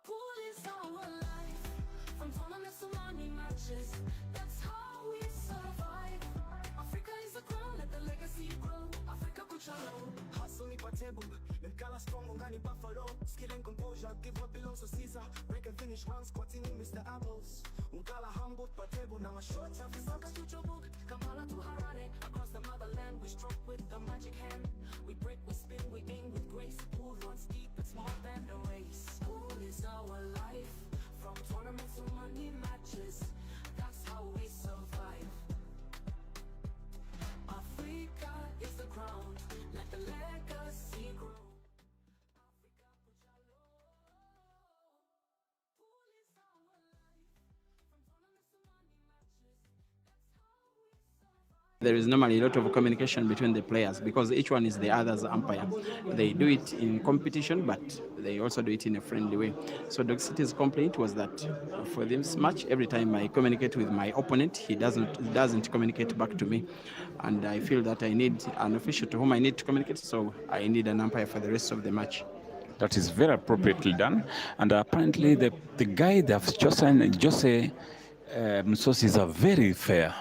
Pool is our life, from tournaments to money matches. That's how we survive. Africa is a crown, let the legacy grow. Africa kuchalo. Hustle ni patebu, Nkala strong ungani buffalo. Skill and composure, give what belongs to Caesar. Break and finish round, squatting in Mr. Apples. Nkala humble patebu, now a short time for Saka to Chobuk. Kampala to Harare, across the motherland. We stroke with the magic hand. We break, we spin, we aim with grace. Pool runs deep, it's more than a race. Pool is our life, from tournaments to money matches. That's how we survive. Africa is the crown, let the legacy grow. Africa Puchalo. Pool is our life, from tournaments to money matches. That's how we survive. There is normally a lot of communication between the players because each one is the other's umpire. They do it in competition, but they also do it in a friendly way. So Dog City's complaint was that for this match, every time I communicate with my opponent, he doesn't communicate back to me. And I feel that I need an official to whom I need to communicate, so I need an umpire for the rest of the match. That is very appropriately done. And apparently the guy they've chosen, Jose Msosi, is a very fair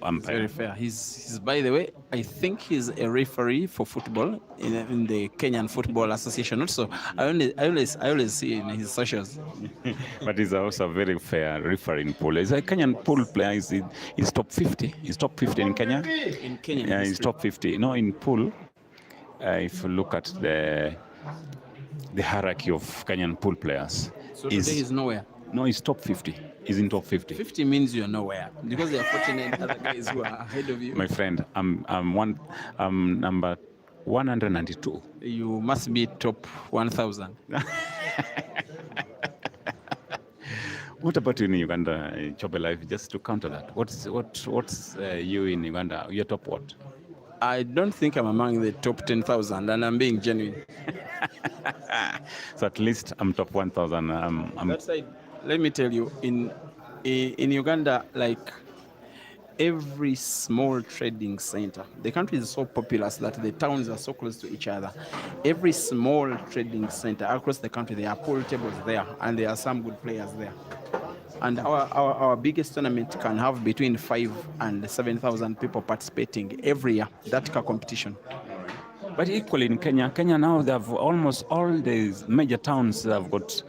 umpire. Very fair. He's by the way, I think he's a referee for football in the Kenyan Football Association. Also, I always see in his socials. But he's also a very fair referee in pool. He's a Kenyan pool player. He's top 50. He's top 50 in Kenya. In Kenya. Yeah, he's top 50. You know, in pool, if you look at the hierarchy of Kenyan pool players, So today he's nowhere. No, he's top 50. He's in top 50. 50 means you're nowhere because there are 49 other guys who are ahead of you. My friend, I'm number 192. You must be top 1,000. What about you in Uganda, Chobe Life? Just to counter that, what's you in Uganda? You're top what? I don't think I'm among the top 10,000, and I'm being genuine. So at least I'm top 1,000. That side, let me tell you, in Uganda, like every small trading center, the country is so populous that the towns are so close to each other. Every small trading center across the country, there are pool tables there, and there are some good players there. And our biggest tournament can have between 5,000 and 7,000 people participating every year. That competition. But equally in Kenya now they have almost all these major towns that have got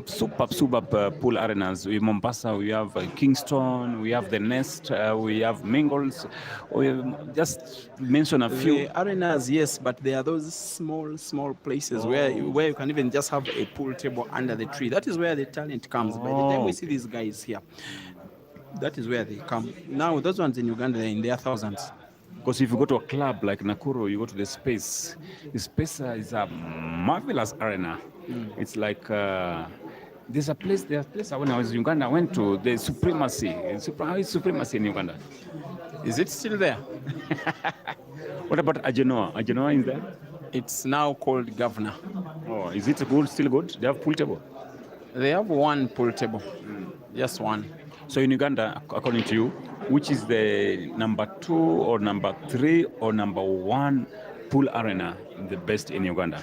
superb pool arenas. We have Mombasa, we have Kingston, we have the Nest, we have Mingles. We just mention a few. The arenas, yes, but there are those small places where you can even just have a pool table under the tree. That is where the talent comes. By the time we see these guys here, that is where they come. Now those ones in Uganda, they're in their thousands. Because if you go to a club like Nakuru, you go to the Space. The Space is a marvelous arena. It's like there's a place when I was in Uganda, I went to the Supremacy. Supremacy in Uganda. Is it still there? What about Agenoa? Agenoa is there? It's now called Governor. Oh, is it good? Still good? They have pool table? They have one pool table, just one. So in Uganda, according to you, which is the number 2 or number 3 or number 1 pool arena the best in Uganda?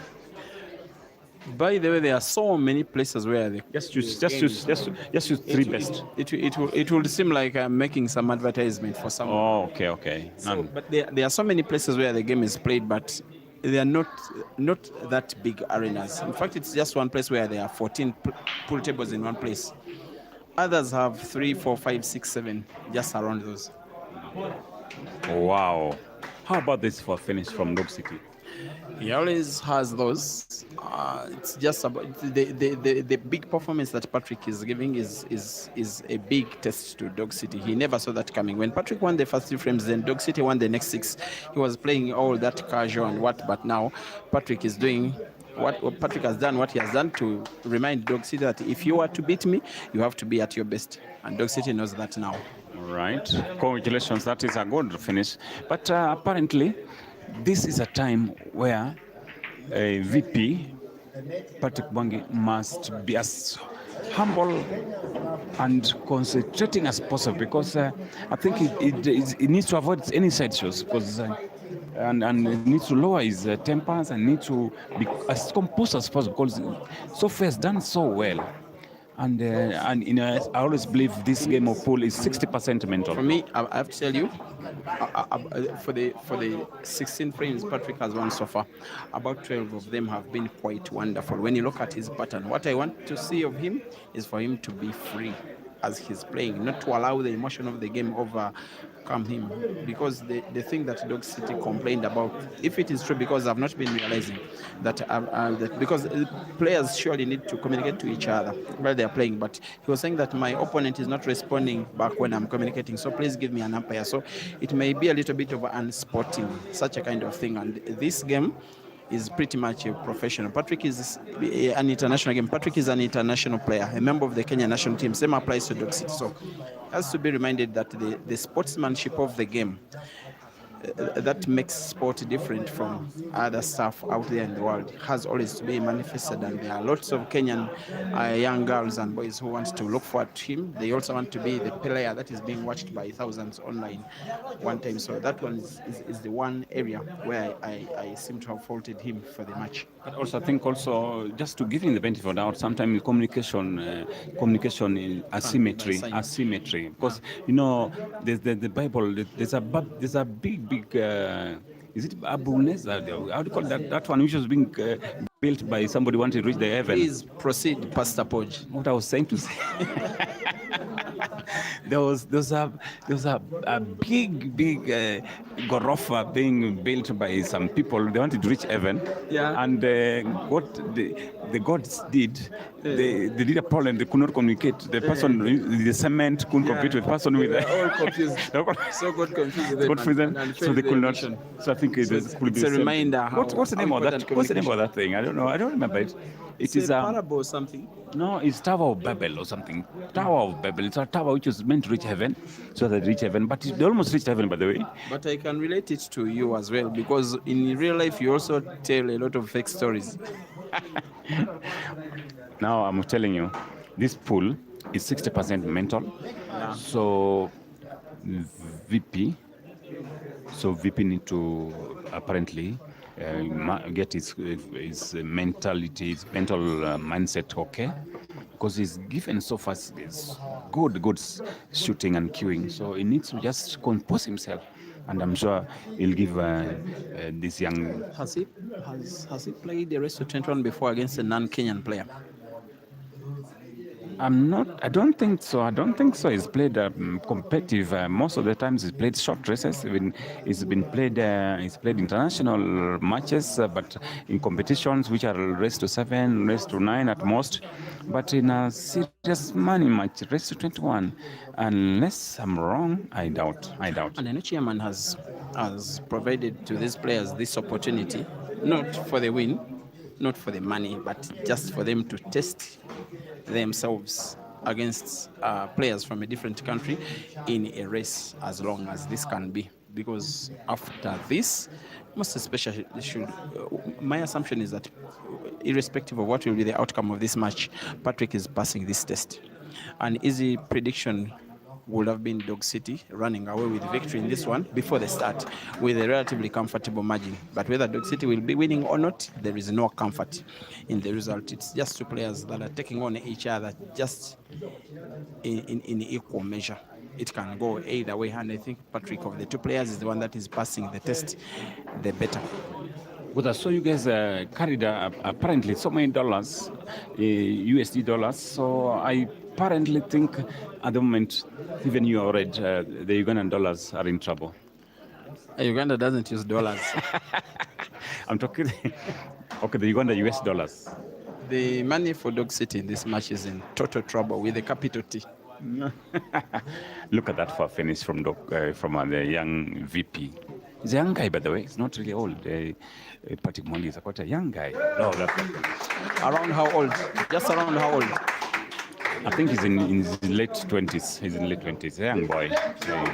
By the way, there are so many places where they just use 3 best. It will seem like I'm making some advertisement for someone. Oh, okay. So, but there are so many places where the game is played, but they are not that big arenas. In fact, it's just one place where there are 14 pool tables in one place. Others have 3, 4, 5, 6, 7, just around those. Wow. How about this for finish from Dog City? He always has those. It's just about the big performance that Patrick is giving is a big test to Dog City. He never saw that coming. When Patrick won the first 3 frames, then Dog City won the next 6. He was playing all that casual and but now Patrick is doing what Patrick has done, what he has done to remind Dog City that if you are to beat me, you have to be at your best. And Dog City knows that now. All right. Congratulations. That is a good finish. But apparently, this is a time where a VP, Patrick Mwangi, must be as humble and concentrating as possible because I think it needs to avoid any side shows because and needs to lower his tempers and need to be as composed as possible, because so far has done so well. And I always believe this game of pool is 60% mental. For me, I have to tell you, for the 16 frames Patrick has won so far, about 12 of them have been quite wonderful. When you look at his pattern, what I want to see of him is for him to be free as he's playing, not to allow the emotion of the game overcome him. Because the thing that Dog City complained about, if it is true, because I've not been realizing that because players surely need to communicate to each other while they are playing, but he was saying that my opponent is not responding back when I'm communicating, so please give me an umpire. So it may be a little bit of unsporting, such a kind of thing. And this game is pretty much a professional. Patrick is an international game. Patrick is an international player, a member of the Kenya national team. Same applies to Dog City. So has to be reminded that the sportsmanship of the game, that makes sport different from other stuff out there in the world, has always to be manifested. And there are lots of Kenyan young girls and boys who want to look forward to him. They also want to be the player that is being watched by thousands online one time. So that one is the one area where I seem to have faulted him for the match. But also, I think also, just to give him the benefit of the doubt, sometimes communication in asymmetry. Because there's the Bible. There's a big. Is it Abu Nezar? How do you call that one which was being built by somebody wanting to reach the heaven? Please proceed, Pastor Podge. What I was saying to say. there was a big gorofa being built by some people. They wanted to reach heaven. Yeah. And what the gods did, they did a problem. They could not communicate. The person, the cement couldn't compete with the person with. All confused. So got confused. So they could not. So I think could be. It's a reminder. What's the name of that? What's the name of that thing? I don't know. I don't remember it. It is a parable or something. No, it's Tower of Babel or something. Tower of Babel. It's a tower which was meant to reach heaven, so they reach heaven. But they almost reached heaven, by the way. But I can relate it to you as well, because in real life you also tell a lot of fake stories. Now I'm telling you, this pool is 60% mental. Yeah. So VP need to apparently get his mentality, his mental mindset okay, because he's given so far is good shooting and queuing, so he needs to just compose himself, and I'm sure he'll give this young. Has he played the rest of 21 before against a non-Kenyan player? I don't think so. He's played competitive. Most of the times he's played short races. He's played international matches, but in competitions which are race to 7, race to 9 at most. But in a serious money match, race to 21, unless I'm wrong, I doubt. And the new chairman has provided to these players this opportunity, not for the win, not for the money, but just for them to test themselves against players from a different country in a race, as long as this can be. Because after this, most especially my assumption is that irrespective of what will be the outcome of this match, Patrick is passing this test. An easy prediction would have been Dog City running away with victory in this one before the start with a relatively comfortable margin. But whether Dog City will be winning or not, there is no comfort in the result. It's just two players that are taking on each other just in equal measure. It can go either way, and I think Patrick, of the two players, is the one that is passing the test the better. But I saw you guys carried apparently so many dollars, USD dollars, so I apparently think at the moment, even you already, the Ugandan dollars are in trouble. Uganda doesn't use dollars. I'm talking, okay, the Uganda US dollars. The money for Dog City in this match is in total trouble with a capital T. Look at that for a finish from the young VP. He's a young guy, by the way. He's not really old. Patrick Mwangi is quite a young guy. Oh, around how old? Just around how old? I think he's in his late 20s. He's in late 20s. A young boy.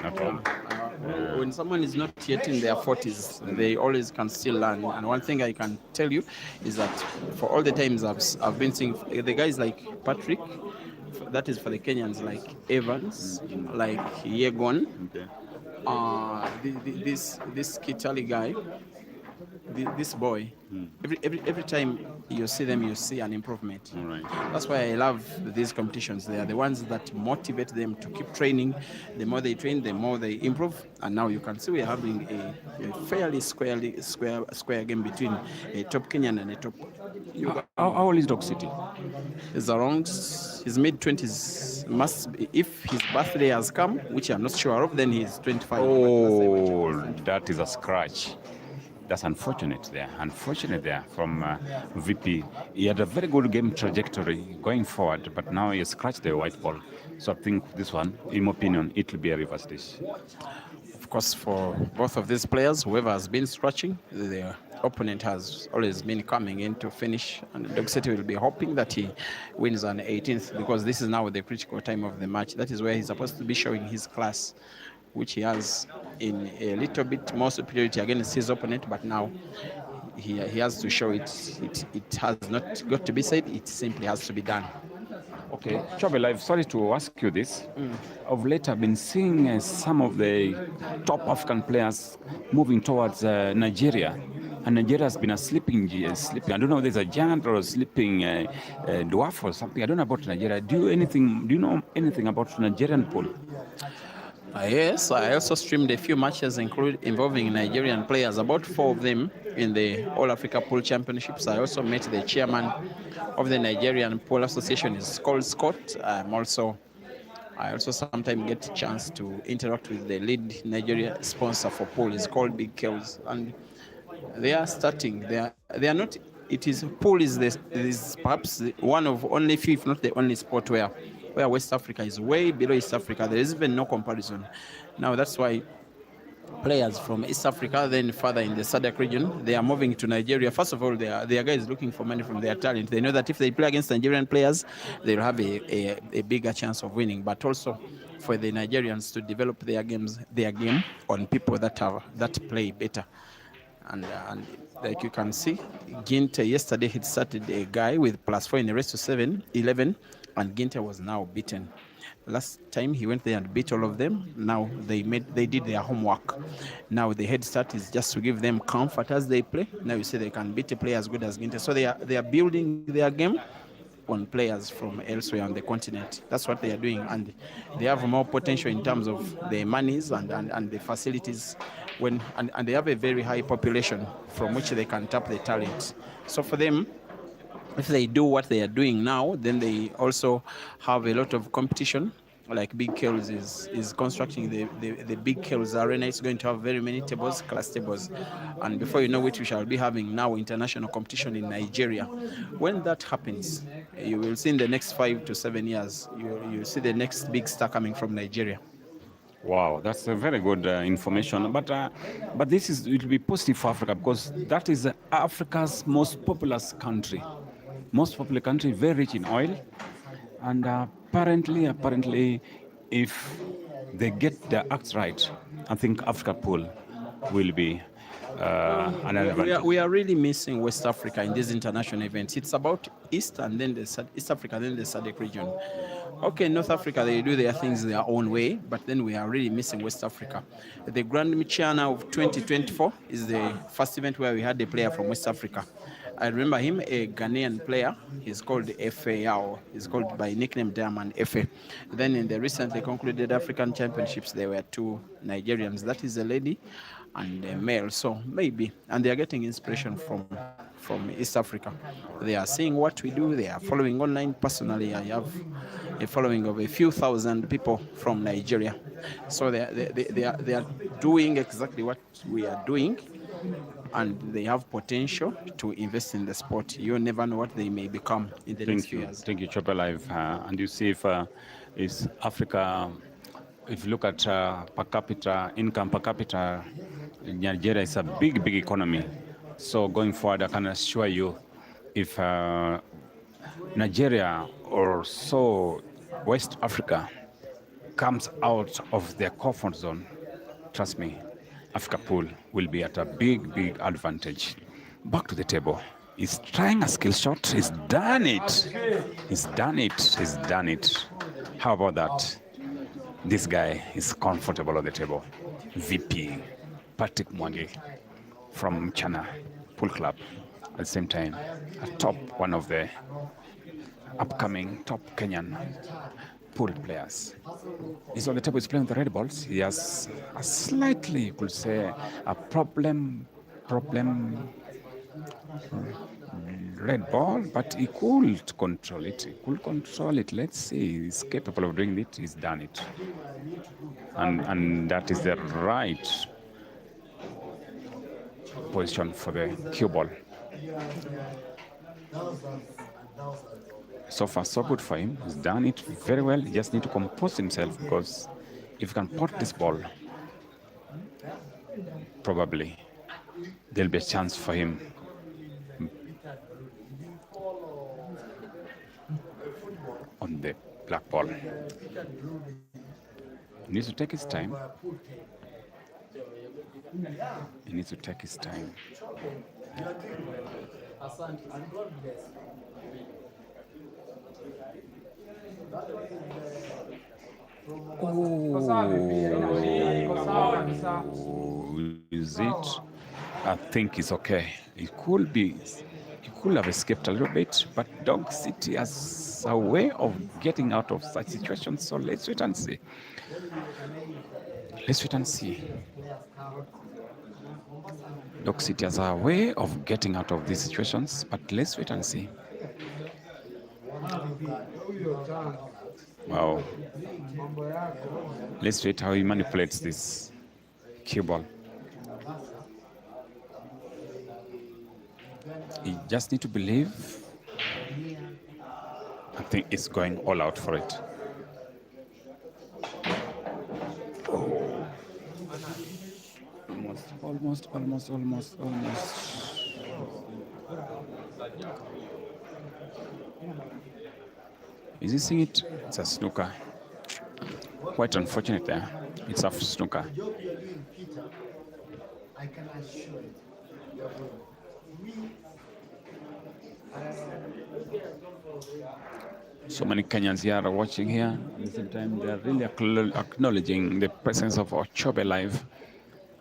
Not old. When someone is not yet in their 40s, they always can still learn. And one thing I can tell you is that for all the times I've been seeing the guys like Patrick, that is for the Kenyans, like Evans, like Yegon, Okay. this Kitali guy, this boy. Every time you see them, you see an improvement. All right. That's why I love these competitions. They are the ones that motivate them to keep training. The more they train, the more they improve. And now you can see we're having a fairly square game between a top Kenyan and a top Uganda. How old is Dog City? Is around his mid-20s. Must be, if his birthday has come, which I'm not sure of, then he's 25. Oh, that is a scratch. That's unfortunate there. Unfortunate there from VP. He had a very good game trajectory going forward, but now he scratched the white ball. So I think this one, in my opinion, it will be a reverse dish. Of course, for both of these players, whoever has been scratching, their opponent has always been coming in to finish, and Dog City will be hoping that he wins on the 18th, because this is now the critical time of the match. That is where he's supposed to be showing his class, which he has in a little bit more superiority against his opponent, but now he has to show it. It has not got to be said, it simply has to be done. Okay, Chobel, I'm sorry to ask you this. Of late, I've been seeing some of the top African players moving towards Nigeria. And Nigeria has been a sleeping. I don't know if there's a giant or a sleeping dwarf or something. I don't know about Nigeria. Do you know anything about Nigerian pool? Yes, I also streamed a few matches involving Nigerian players, about 4 of them in the All Africa Pool Championships. I also met the chairman of the Nigerian Pool Association. It's called Scott. I also sometimes get a chance to interact with the lead Nigeria sponsor for pool. It's called LUKIE'S, and they are starting. They are not. Pool is perhaps one of only few, if not the only sport where West Africa is way below East Africa. There is even no comparison. Now that's why players from East Africa, then further in the SADC region, they are moving to Nigeria. First of all, they are guys looking for money from their talent. They know that if they play against Nigerian players, they'll have a bigger chance of winning. But also for the Nigerians to develop their game on people that play better. And like you can see, Ginte yesterday he started a guy with +4 in the race to 11, and Ginte was now beaten. Last time he went there and beat all of them. Now they did their homework. Now the head start is just to give them comfort as they play. Now you see they can beat a player as good as Ginte. So they are building their game on players from elsewhere on the continent. That's what they are doing, and they have more potential in terms of the monies and the facilities. And they have a very high population from which they can tap the talent. So for them, if they do what they are doing now, then they also have a lot of competition. Like Big Kells is constructing the Big Kells arena. It's going to have very many tables, class tables. And before you know it, we shall be having now international competition in Nigeria. When that happens, you will see in the next 5 to 7 years, you'll see the next big star coming from Nigeria. Wow, that's a very good information. But this it will be positive for Africa, because that is Africa's most populous country. Most popular country, very rich in oil. And apparently, if they get their acts right, I think Africa Pool will be an advantage. We are really missing West Africa in these international events. It's about East and then East Africa, then the SADC region. Okay, North Africa, they do their things their own way, but then we are really missing West Africa. The Grand Michiana of 2024 is the first event where we had a player from West Africa. I remember him, a Ghanaian player. He's called Yahaya. He's called by nickname Diamond Efe. Then in the recently concluded African Championships, there were 2 Nigerians. That is a lady and a male. So maybe, and they are getting inspiration from East Africa. They are seeing what we do. They are following online. Personally, I have a following of a few thousand people from Nigeria. So they are doing exactly what we are doing, and they have potential to invest in the sport. You never know what they may become in the next few years. Thank you, Chopper Live. And you see if Africa, if you look at income per capita, Nigeria is a big economy. So going forward, I can assure you, if Nigeria or so West Africa comes out of their comfort zone, trust me, Africa Pool will be at a big advantage. Back to the table. He's trying a skill shot. He's done it. He's done it. He's done it. How about that? This guy is comfortable on the table. VP Patrick Mwangi from China Pool Club. At the same time, one of the upcoming top Kenyan pool players. He's on the table. He's playing with the red balls. He has a slightly, you could say, a problem red ball, but he could control it. Let's see. He's capable of doing it. He's done it. And that is the right position for the cue ball. So far, so good for him. He's done it very well. He just need to compose himself, because if he can pot this ball, probably there'll be a chance for him. On the black ball. He needs to take his time. He needs to take his time. Oh, is it? I think it's okay. It could be. He could have escaped a little bit, but Dog City has a way of getting out of such situations. So let's wait and see. Let's wait and see. Dog City has a way of getting out of these situations, but let's wait and see. Wow. Let's wait how he manipulates this cue ball. You just need to believe. I think it's going all out for it. Oh. Almost. Is he seeing it? It's a snooker. Quite unfortunate there. It's a snooker. I can assure you. So many Kenyans here are watching here. At the same time, they are really acknowledging the presence of Chobe Live.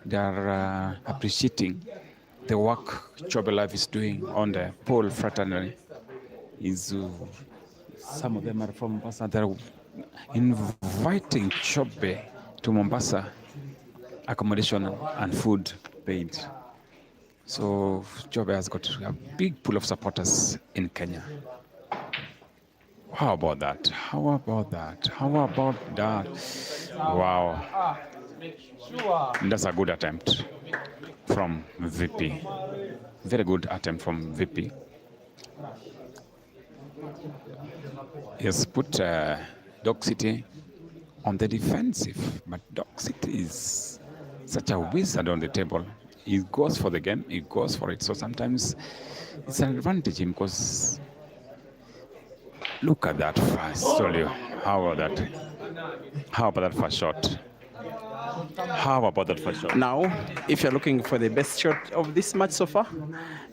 They are appreciating the work Chobe Live is doing on the pool fraternity. Some of them are from Mombasa. They're inviting Chobe to Mombasa, accommodation and food paid. So Chobe has got a big pool of supporters in Kenya. How about that? Wow. That's a good attempt from VP. Very good attempt from VP. He has put Dog City on the defensive, but Dog City is such a wizard on the table. He goes for the game, he goes for it. So sometimes it's an advantage him, because look at that first. How about that first shot? Now, if you're looking for the best shot of this match so far,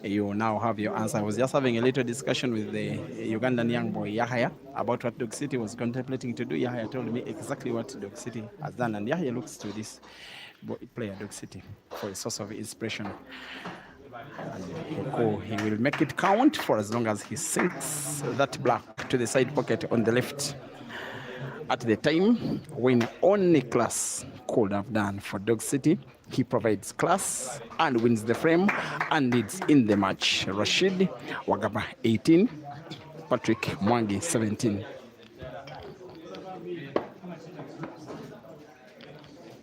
you now have your answer. I was just having a little discussion with the Ugandan young boy Yahaya about what Dog City was contemplating to do. Yahaya told me exactly what Dog City has done, and Yahaya looks to this player, Dog City, for a source of inspiration. And he will make it count for as long as he sinks that black to the side pocket on the left. At the time when only class could have done for Dog City, he provides class and wins the frame and leads in the match. Rashid Wagaba 18, Patrick Mwangi 17.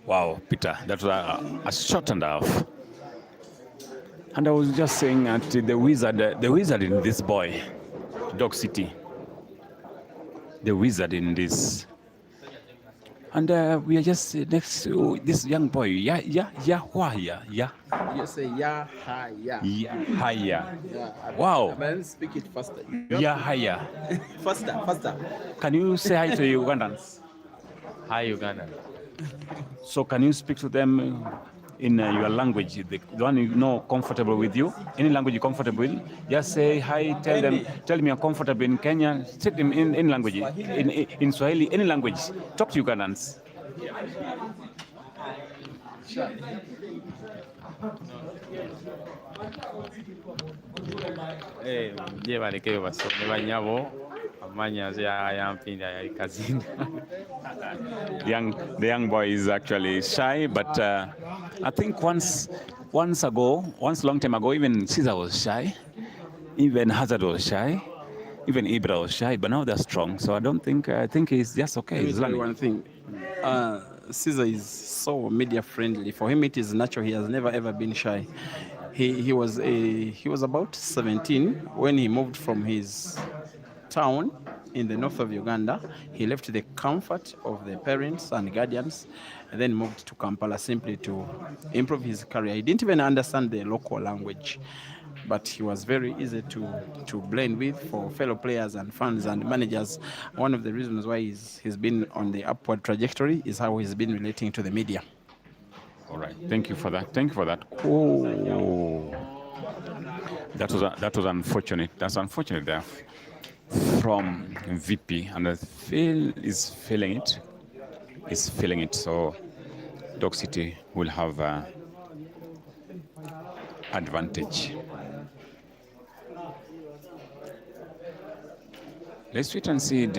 Wow, Peter, that was a shot and a half. And I was just saying that the wizard in this boy, Dog City, the wizard in this. And we are just next to this young boy, Yahaya. You say Yahaya. Yahaya. Yeah, Wow. Man, speak it faster. Yahaya. Faster. Can you say hi to Ugandans? Hi, Uganda. So can you speak to them in your language, the one you know comfortable with you, any language you're comfortable with, just say hi, tell them you're comfortable in Kenya, sit in language, in Swahili, any language, talk to Ugandans. Je baleke basome banyabo amanya ya Mpindi ya kazini. The young boy is actually shy, but I think once long time ago, even Caesar was shy, even Hazard was shy, even Ibra was shy, but now they're strong. So I think he's just okay. Let me tell you one thing. Caesar is so media friendly. For him, it is natural. He has never ever been shy. He was about 17 when he moved from his town in the north of Uganda. He left the comfort of the parents and guardians and then moved to Kampala simply to improve his career. He didn't even understand the local language, but he was very easy to blend with for fellow players and fans and managers. One of the reasons why he's been on the upward trajectory is how he's been relating to the media. All right, thank you for that. Oh, that was unfortunate. That's unfortunate there from VP, and I feel is feeling it. So Dog City will have advantage. Let's wait and see.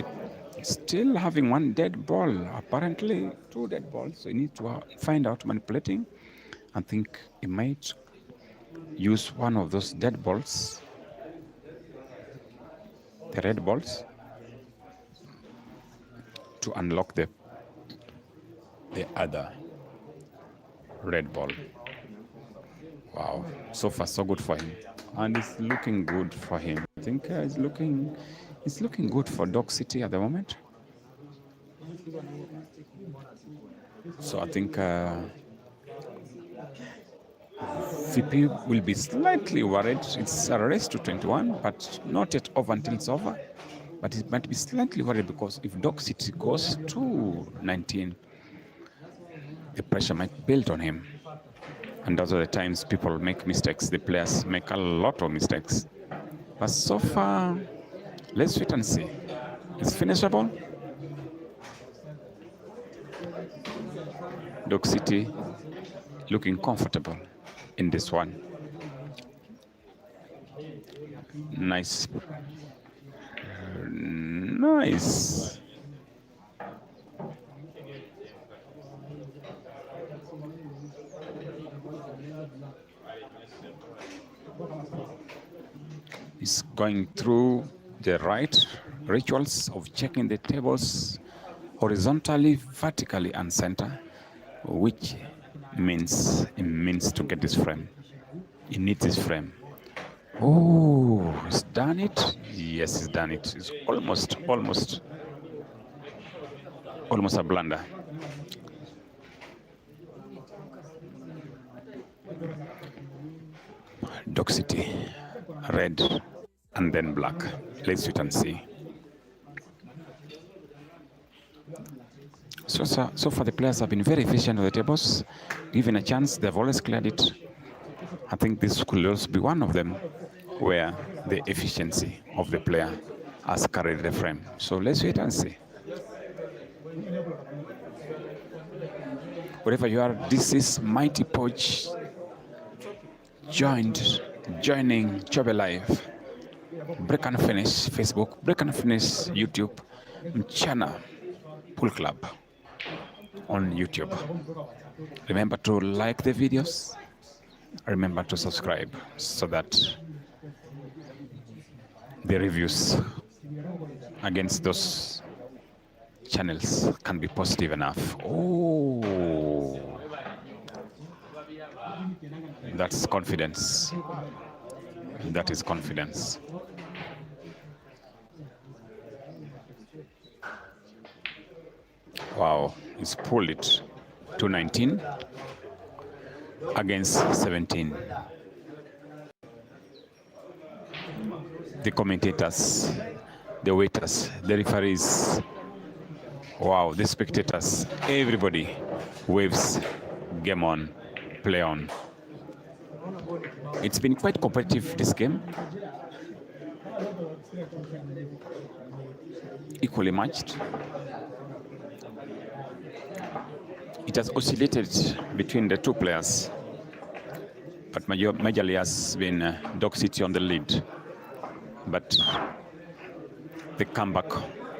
Still having one dead ball, apparently 2 dead balls. So you need to find out manipulating. I think he might use one of those dead balls, the red balls, to unlock the other red ball. Wow, so far so good for him, and it's looking good for him. I think it's looking good for Dog City at the moment. So I think VP will be slightly worried. It's a race to 21, but not yet over until it's over. But it might be slightly worried because if Dog City goes to 19, the pressure might build on him. And those are the times people make mistakes. The players make a lot of mistakes. But so far, let's wait and see. It's finishable. Dog City looking comfortable in this one. Nice. Nice. He's going through the right rituals of checking the tables horizontally, vertically, and center, which means to get this frame. He needs this frame. Oh, he's done it. Yes, he's done it. It's almost a blunder. Dog City, red and then black. Let's wait and see. So far the players have been very efficient on the tables. Given a chance, they've always cleared it. I think this could also be one of them where the efficiency of the player has carried the frame. So let's wait and see. Wherever you are, this is Mighty Poach joining Chobe Live. Break and Finish Facebook, Break and Finish YouTube, Mchana Pool Club on YouTube. Remember to like the videos. Remember to subscribe so that the reviews against those channels can be positive enough. Oh, that's confidence. That is confidence. Wow, he's pulled it to 19 against 17. The commentators, the waiters, the referees, wow, the spectators, everybody waves game on. play on. It's been quite competitive, this game. Equally matched. It has oscillated between the two players, but majorly has been Dog City on the lead. But the comeback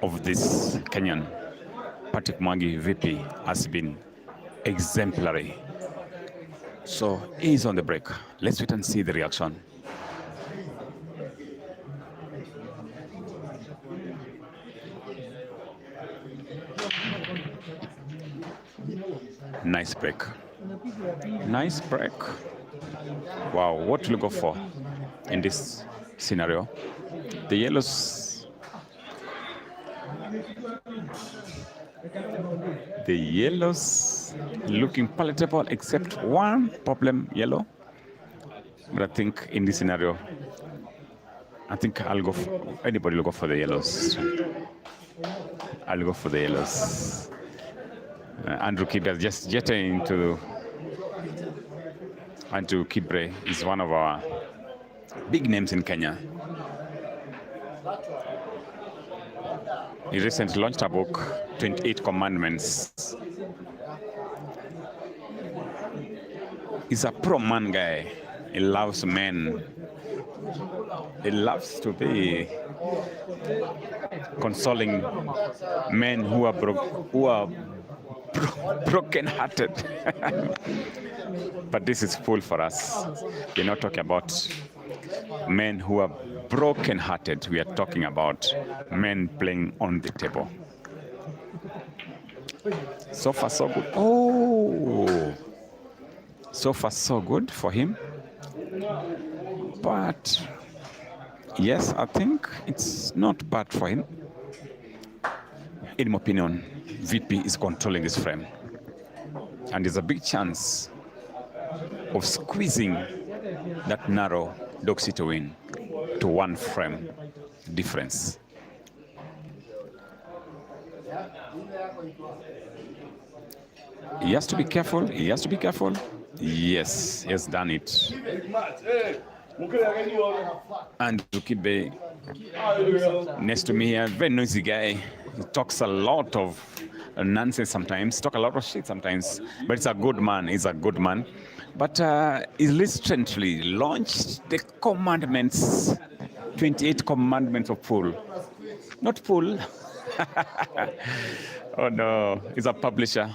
of this Kenyan, Patrick Mwangi VP, has been exemplary. So he's on the break. Let's wait and see the reaction. Nice break. Nice break. Wow, what will you go for in this scenario? The yellows. The yellows looking palatable, except one problem, yellow. But I think in this scenario, I think I'll go for, anybody will go for the yellows. I'll go for the yellows. Andrew Kibre just jetting into. Andrew Kibre is one of our big names in Kenya. He recently launched a book, 28 Commandments. He's a pro-man guy. He loves men. He loves to be consoling men who are broken-hearted. But this is full for us. We're not talking about men who are broken-hearted. We are talking about men playing on the table. So far, so good. Oh! So far, so good for him. But, yes, I think it's not bad for him. In my opinion, VP is controlling this frame. And there's a big chance of squeezing that narrow Dog City win to one frame difference. He has to be careful. He has to be careful. Yes, he has done it. And Lukibe, next to me here, very noisy guy. He talks a lot of nonsense sometimes, talk a lot of shit sometimes, but it's a good man. He's a good man. But he recently launched the commandments, 28 commandments of pool. Not pool. Oh no, he's a publisher,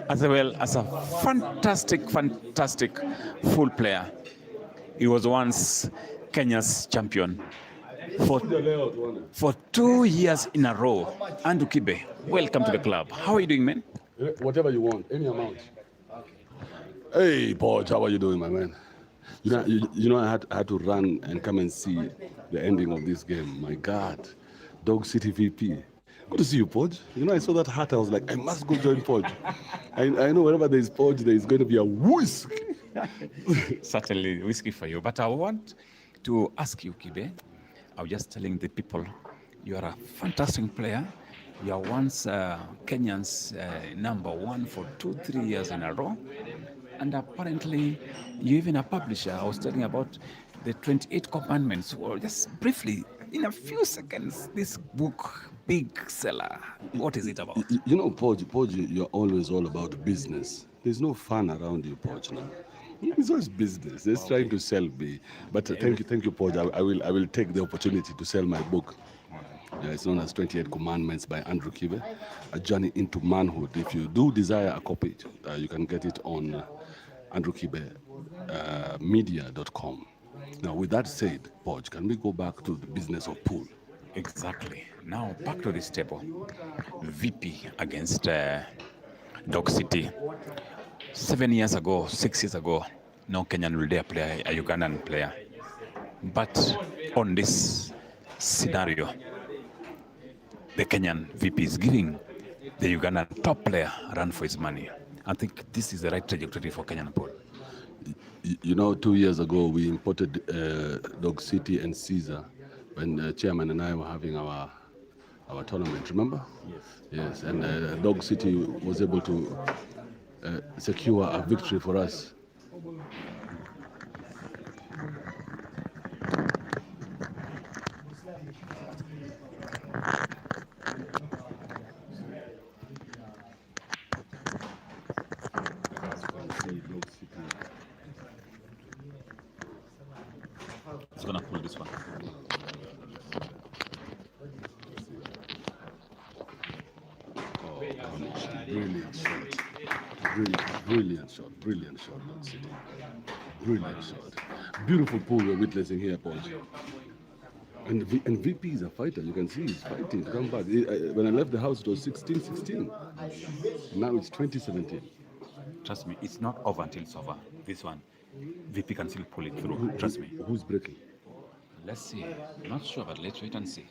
as well as a fantastic, fantastic pool player. He was once Kenya's champion for 2 years in a row. Andrew Kibe, welcome to the club. How are you doing, man? Whatever you want, any amount. Hey, Podge, how are you doing, my man? You know, I had to run and come and see the ending of this game. My God, Dog City VP. Good to see you, Podge. You know, I saw that hat, I was like, I must go join Podge. I know wherever there is Podge, there is going to be a whisk. Certainly whiskey for you. But I want to ask you, Kibe, I was just telling the people, you are a fantastic player. You are once Kenyan's #1 for 2-3 years in a row. And apparently, you're even a publisher. I was telling about the 28 Commandments. Well, just briefly, in a few seconds, this book, big seller. What is it about? You know, Podge, you're always all about business. There's no fun around you, Podge, now. It's always business. It's trying to sell me. But thank you, Podge. I will take the opportunity to sell my book. It's known as 28 Commandments by Andrew Kibe, A Journey into Manhood. If you do desire a copy, you can get it on andrewkibemedia.com. Now, with that said, Podge, can we go back to the business of pool? Exactly. Now, back to this table. VP against Dog City. 7 years ago, 6 years ago, no Kenyan will dare play a Ugandan player. But on this scenario, the Kenyan VP is giving the Ugandan top player a run for his money. I think this is the right trajectory for Kenyan pool. You know, 2 years ago, we imported Dog City and Caesar when Chairman and I were having our tournament, remember? Yes, and Dog City was able to secure a victory for us It's gonna pull this one. Brilliant shot. Brilliant shot. Brilliant shot, Lord City. Brilliant shot. Beautiful pool we're witnessing here, Paul. And VP is a fighter. You can see he's fighting to come back. When I left the house, it was 16-16. Now it's 2017. Trust me, it's not over until it's over. This one, VP can still pull it through. Trust me. Who's breaking? Let's see. Not sure, but let's wait and see.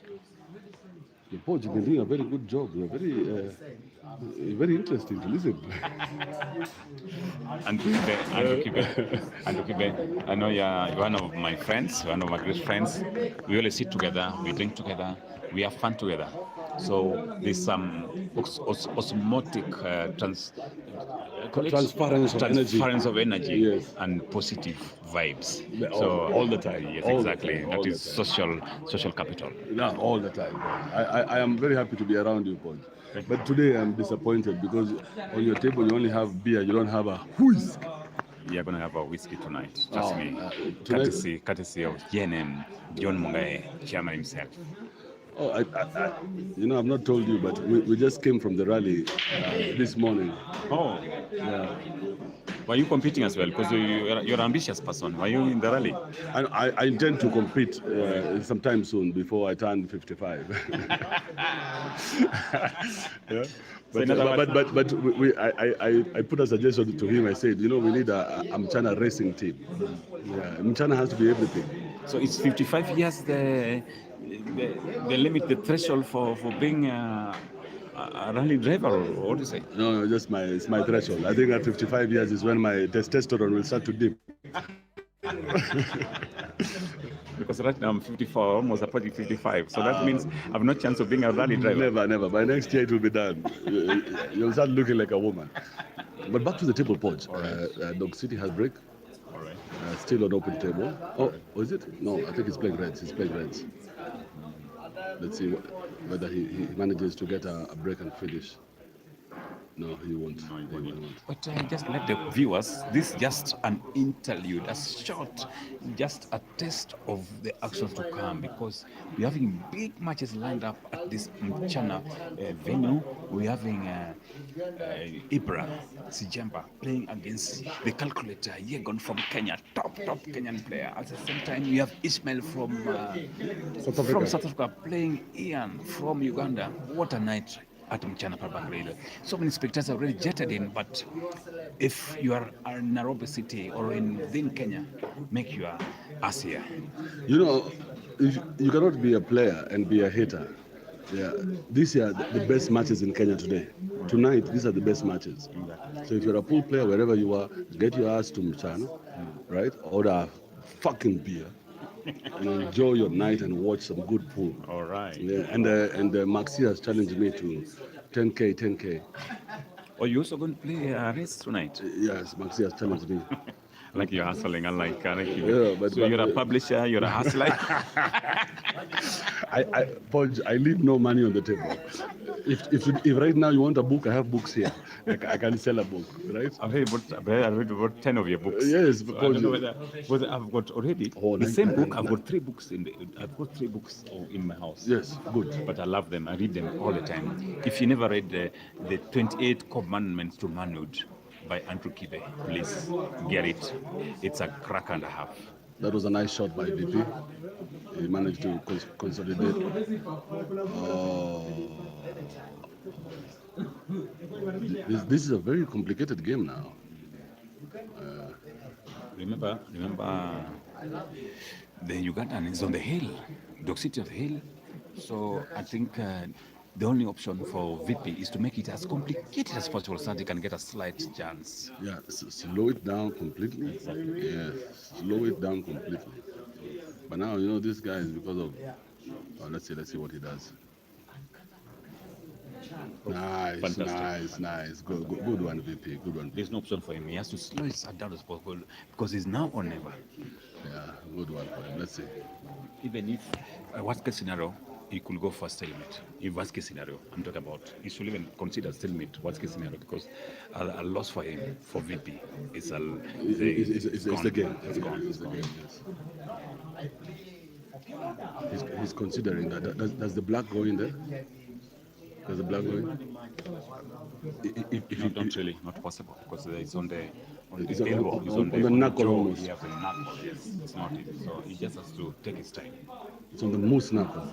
The Paul, you've been doing a very good job. You're very interesting to listen to. And Lukibe, I know you're one of my friends, one of my great friends. We always sit together, we drink together, we have fun together. So there's some osmotic transference of energy, yes, and positive vibes. All the time. Yes, all exactly. That is social capital. Yeah, all the time. I am very happy to be around you, Paul. But today I'm disappointed because on your table you only have beer, you don't have a whiskey. You're going to have a whiskey tonight, trust me. Tonight? Courtesy of GNM, John Mungae, chairman himself. Oh, I've not told you, but we just came from the rally this morning. Oh, yeah. Were you competing as well? Because you're an ambitious person. Were you in the rally? I intend to compete sometime soon before I turn 55. Yeah. But I put a suggestion to him. I said, we need a Mchana racing team. Yeah, Mchana has to be everything. So it's 55 years the limit, the threshold for being a rally driver, or what do you say? No, it's my threshold. I think at 55 years is when my testosterone will start to dip. Because right now I'm 54, almost approaching 55. So that means I've no chance of being a rally driver. Never. By next year it will be done. You'll start looking like a woman. But back to the table, Podge. Right. Dog City has break. All right. Still on open table. Oh, is it? No, I think he's playing reds. Let's see whether he manages to get a break and finish. No, he won't. No, he won't. But just let the viewers, this is just an interlude, a short, just a taste of the action to come, because we're having big matches lined up at this Mchana venue. We're having Ibrahim SSEJJEMBA playing against the calculator Yegon from Kenya, top Kenyan player. At the same time, we have Ismail from South Africa playing Ian from Uganda. What a night at Mchana Parbangrilo. So many spectators have already jetted in, but if you are in Nairobi City or within Kenya, make your ass here. You cannot be a player and be a hater. Yeah, these are the best matches in Kenya today. Tonight, these are the best matches. So if you're a pool player, wherever you are, get your ass to Mchana, right? Order a fucking beer. And enjoy your night and watch some good pool. All right. Yeah, and Maxi has challenged me to 10K. Oh, you also going to play a race tonight? Yes, Maxi has challenged me. Like you're hustling, unlike you. Yeah, but you're a publisher, you're a hustler. I leave no money on the table. If right now you want a book, I have books here. I can sell a book, right? I've read about 10 of your books. Yes, so I don't know whether I've got already the same book. I've got 3 books in my house. Yes, good. But I love them. I read them all the time. If you never read the 28 Commandments to Manhood by Andrew Kibe, please get it. It's a crack and a half. That was a nice shot by VP. He managed to consolidate. This is a very complicated game now. Remember, the Ugandan is on the hill, Dog City of the hill. So I think the only option for VP is to make it as complicated as possible so that they can get a slight chance. Yeah, slow it down completely. Exactly. Yeah, slow it down completely. But now, this guy is because of... let's see what he does. Nice, Fantastic. nice. Good one, VP. Good one. There's no option for him. He has to slow his down as possible because he's now or never. Yeah, good one for him. Let's see. Even if, worst case scenario, he could go for stalemate. If worst case scenario, I'm talking about, he should even consider stalemate worst case scenario because a loss for him, for VP, is It's the game. It's gone. It's the game, yes. He's considering that. Does the black go in there? Does the black go in? Not really, not possible because it's on the It's elbow, it's on the knuckle jaw. almost. He has a knuckle, yes. It's not it. So he just has to take his time. It's on the moose knuckle.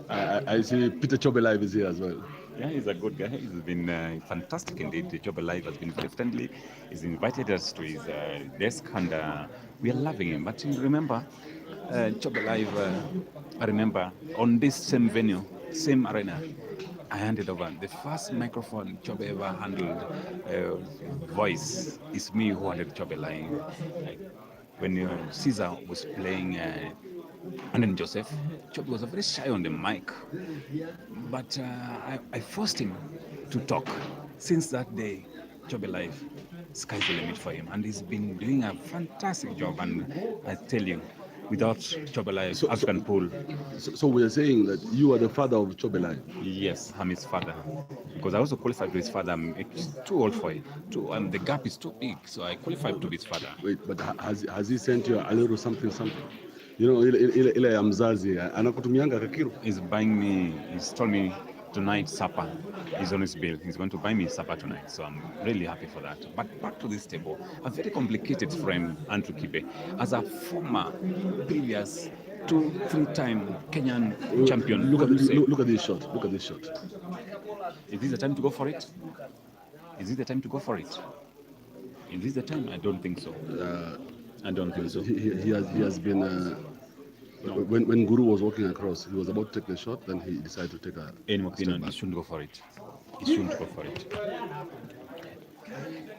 I see Peter Chobelive is here as well. Yeah, he's a good guy. He's been fantastic indeed. Job Live has been very friendly. He's invited us to his desk and we are loving him. But you remember, Job Live, I remember on this same venue, same arena, I handed over the first microphone Job ever handled voice. It's me who handled Job Live. When Caesar was playing and then Joseph, Job was very shy on the mic. But I forced him to talk. Since that day, Job Live, sky's the limit for him. And he's been doing a fantastic job. And I tell you, without Job Live, African pool. So we are saying that you are the father of Chobelive. Yes, I'm his father. Because I also qualified to his father. I'm too old for it. The gap is too big. So I qualified to be his father. Wait, but has he sent you a little something? You know, ile ya mzazi anakutumianga kakiru. He's buying me, he's told me tonight supper is on his bill. He's going to buy me supper tonight. So I'm really happy for that. But back to this table, a very complicated friend, Andrew Kibe, as a former, previous 2-3-time Kenyan champion. Look at this shot. Look at this shot. Is this the time to go for it? Is this the time to go for it? Is this the time? I don't think so. I don't think so. He has been. When Guru was walking across, he was about to take the shot. Then he decided to take a. In my opinion, he shouldn't go for it. He shouldn't go for it.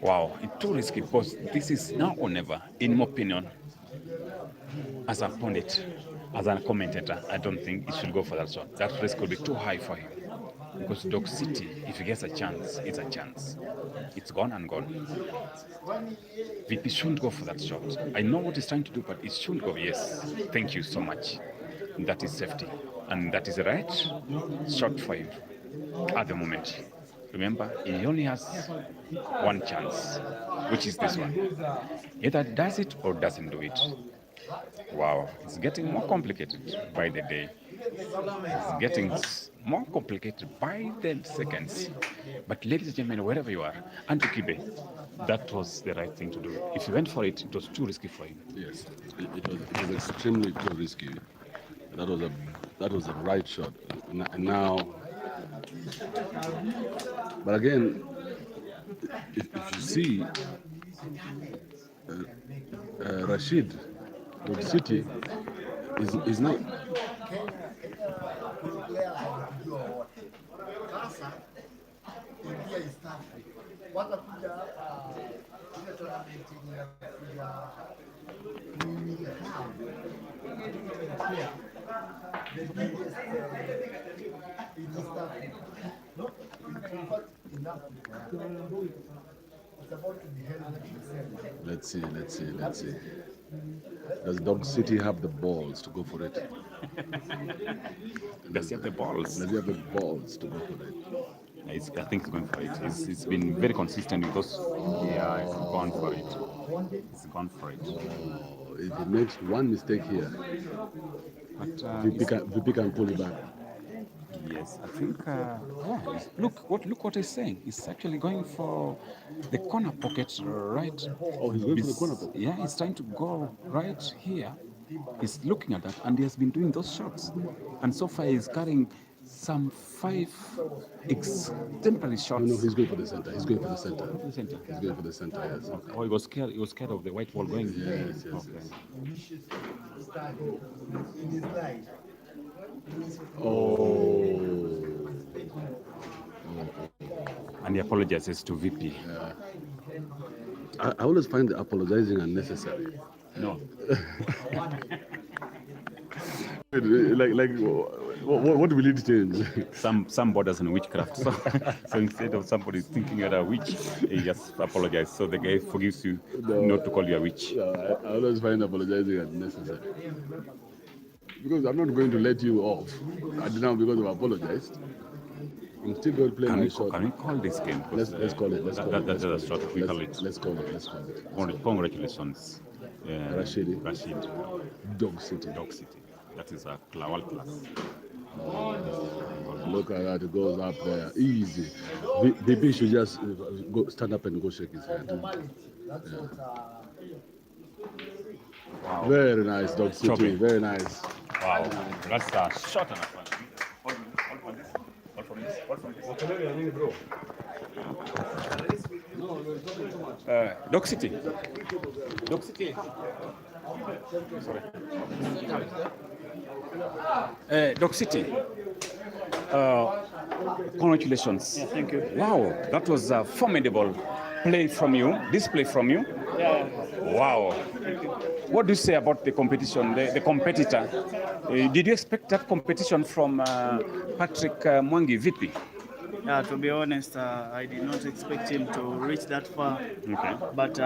Wow, it's too risky because this is now or never. In my opinion, as a pundit, as a commentator, I don't think he should go for that shot. That risk could be too high for him. Because Dog City, if he gets a chance, it's a chance. It's gone and gone. VP shouldn't go for that shot. I know what he's trying to do, but it shouldn't go. Yes, thank you so much. That is safety. And that is the right shot for him at the moment. Remember, he only has one chance, which is this one. Either does it or doesn't do it. Wow, it's getting more complicated by the day. It's getting more complicated by the seconds. But ladies and gentlemen, wherever you are, Andrew Kibe, that was the right thing to do. If he went for it, it was too risky for him. Yes, it was extremely too risky. That was a right shot. And now, but again, if you see Rashid, Dog City is not. Let's see. Does Dog City have the balls to go for it? Does he have the balls? Does he have the balls to go for it? I think he's going for it. It's been very consistent because it's gone for it. It's gone for it. Oh, if he makes one mistake here, But VP can pull it back. yes, I think. Look what he's saying. He's actually going for the corner pocket, right? Oh, he's going for the corner pocket. Yeah, he's trying to go right here. He's looking at that, and he has been doing those shots. And so far, he's carrying some 5 extemporary shots. No, he's going for the center. He's going for the center. The center. He's going for the center, yes. Oh, he was scared. He was scared of the white ball going. Yes. Oh. And he apologizes to VP. I always find the apologizing unnecessary. No. What will it change? Some borders in witchcraft. So, so instead of somebody thinking you're a witch, you just apologize. So the guy forgives you not to call you a witch. Yeah, I always find apologizing unnecessary. Because I'm not going to let you off. And now because I've apologized, I'm still going to play my shot. Can we call this game? Let's call it. Let's call it. That's a shot. We call it. Let's call it. Let's call it. Congratulations, Rashid. Dog City. That is a world class. Look at that, it goes up there. Easy. BP should just go stand up and go shake his hand. Yeah. Wow. Very nice, Dog City. Choppy. Very nice. Wow. That's a shot and a fun. Hold from this. Dog City. Sorry. Dog City. Congratulations. Yeah, thank you. Wow, that was a formidable display from you. Yeah. Wow. What do you say about the competition, the competitor? Did you expect that competition from Patrick Mwangi, VP? Yeah, to be honest, I did not expect him to reach that far. Okay. But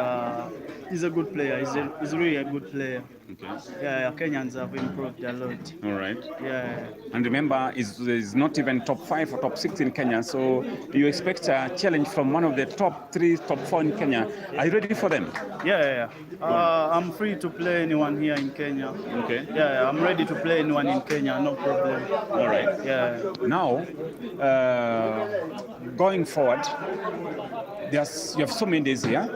he's a good player. He's really a good player. Okay. Yeah, Kenyans have improved a lot. All right. Yeah. And remember, he's not even top 5 or top 6 in Kenya. So you expect a challenge from one of the top 3, top 4 in Kenya. Are you ready for them? Yeah. I'm free to play anyone here in Kenya. Okay. Yeah, I'm ready to play anyone in Kenya, no problem. All right. Yeah. Now, going forward, you have so many days here.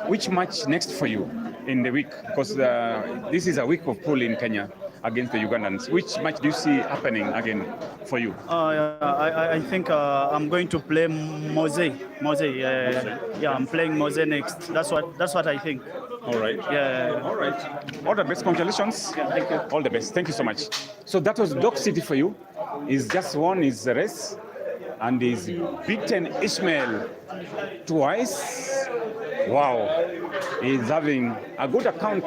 Which match next for you in the week? Because this is a week of pool in Kenya against the Ugandans. Which match do you see happening again for you? I think I'm going to play Mose. Yeah, I'm playing Mose next. That's what I think. All right. Yeah. All right. All the best. Congratulations. Yeah, thank you. All the best. Thank you so much. So that was Dog City for you. He's just won his race and he's beaten Ishmael twice. Wow. He's having a good account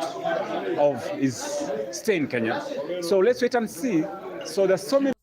of his stay in Kenya. So let's wait and see. So there's so many